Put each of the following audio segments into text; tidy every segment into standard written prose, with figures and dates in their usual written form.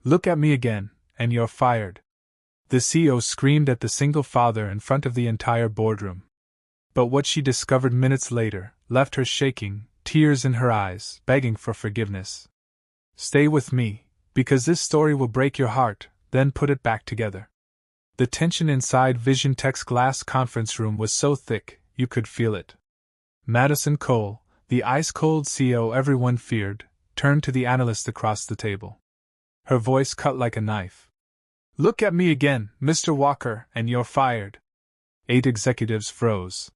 Look at me again, and you're fired. The CEO screamed at the single father in front of the entire boardroom. But what she discovered minutes later left her shaking, tears in her eyes, begging for forgiveness. Stay with me, because this story will break your heart, then put it back together. The tension inside Vision Tech's glass conference room was so thick, you could feel it. Madison Cole, the ice-cold CEO everyone feared, turned to the analyst across the table. Her voice cut like a knife. Look at me again, Mr. Walker, and you're fired. 8 executives froze.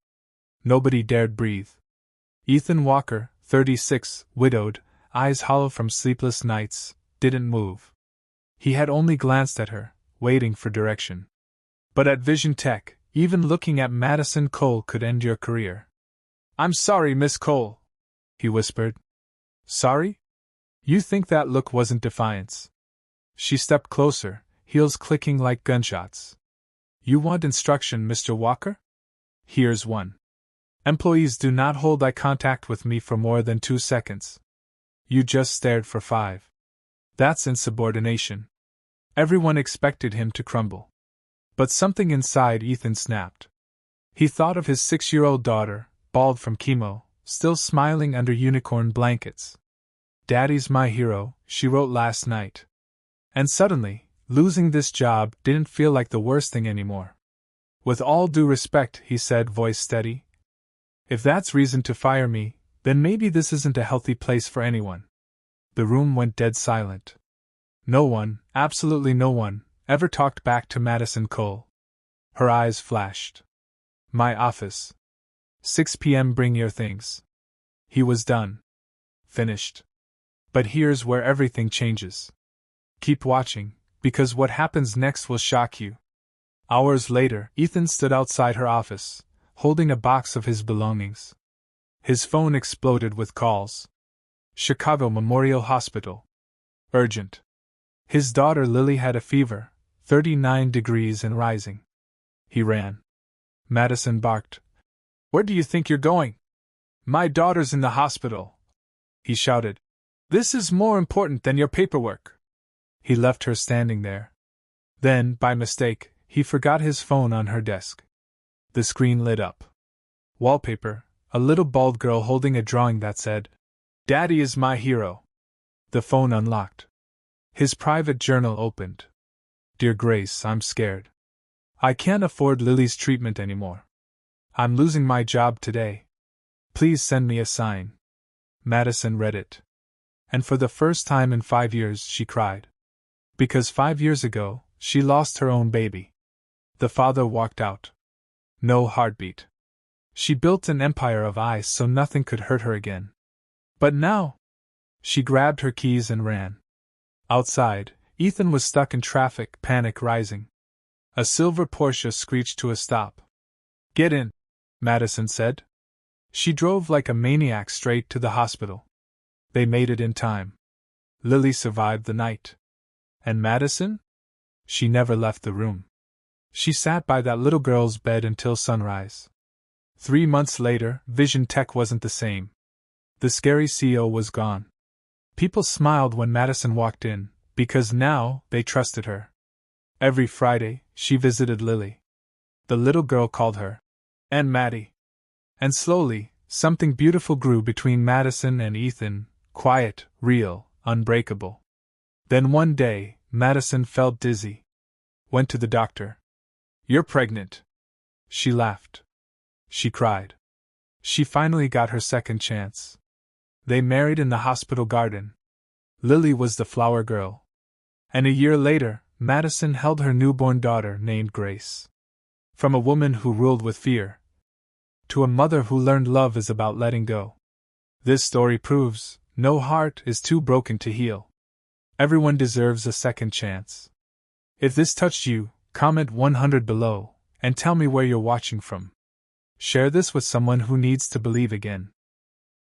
Nobody dared breathe. Ethan Walker, 36, widowed, eyes hollow from sleepless nights, didn't move. He had only glanced at her, waiting for direction. But at Vision Tech, even looking at Madison Cole could end your career. I'm sorry, Miss Cole, he whispered. Sorry? You think that look wasn't defiance? She stepped closer, heels clicking like gunshots. You want instruction, Mr. Walker? Here's one. Employees do not hold eye contact with me for more than 2 seconds. You just stared for 5. That's insubordination. Everyone expected him to crumble. But something inside Ethan snapped. He thought of his 6-year-old daughter, bald from chemo, still smiling under unicorn blankets. Daddy's my hero, she wrote last night. And suddenly, losing this job didn't feel like the worst thing anymore. With all due respect, he said, voice steady. If that's reason to fire me, then maybe this isn't a healthy place for anyone. The room went dead silent. No one, absolutely no one, ever talked back to Madison Cole. Her eyes flashed. My office. 6 p.m. Bring your things. He was done. Finished. But here's where everything changes. Keep watching, because what happens next will shock you. Hours later, Ethan stood outside her office, holding a box of his belongings. His phone exploded with calls. Chicago Memorial Hospital. Urgent. His daughter Lily had a fever, 39 degrees and rising. He ran. Madison barked. Where do you think you're going? My daughter's in the hospital, he shouted. This is more important than your paperwork. He left her standing there. Then, by mistake, he forgot his phone on her desk. The screen lit up. Wallpaper, a little bald girl holding a drawing that said, Daddy is my hero. The phone unlocked. His private journal opened. Dear Grace, I'm scared. I can't afford Lily's treatment anymore. I'm losing my job today. Please send me a sign. Madison read it. And for the first time in 5 years she cried. Because 5 years ago, she lost her own baby. The father walked out. No heartbeat. She built an empire of ice so nothing could hurt her again. But now? She grabbed her keys and ran. Outside, Ethan was stuck in traffic, panic rising. A silver Porsche screeched to a stop. Get in, Madison said. She drove like a maniac straight to the hospital. They made it in time. Lily survived the night. And Madison? She never left the room. She sat by that little girl's bed until sunrise. 3 months later, Vision Tech wasn't the same. The scary CEO was gone. People smiled when Madison walked in, because now they trusted her. Every Friday, she visited Lily. The little girl called her Aunt Maddie. And slowly, something beautiful grew between Madison and Ethan, quiet, real, unbreakable. Then one day, Madison felt dizzy. Went to the doctor. You're pregnant. She laughed. She cried. She finally got her second chance. They married in the hospital garden. Lily was the flower girl. And a year later, Madison held her newborn daughter named Grace. From a woman who ruled with fear, to a mother who learned love is about letting go. This story proves, no heart is too broken to heal. Everyone deserves a second chance. If this touched you, comment 100 below, and tell me where you're watching from. Share this with someone who needs to believe again.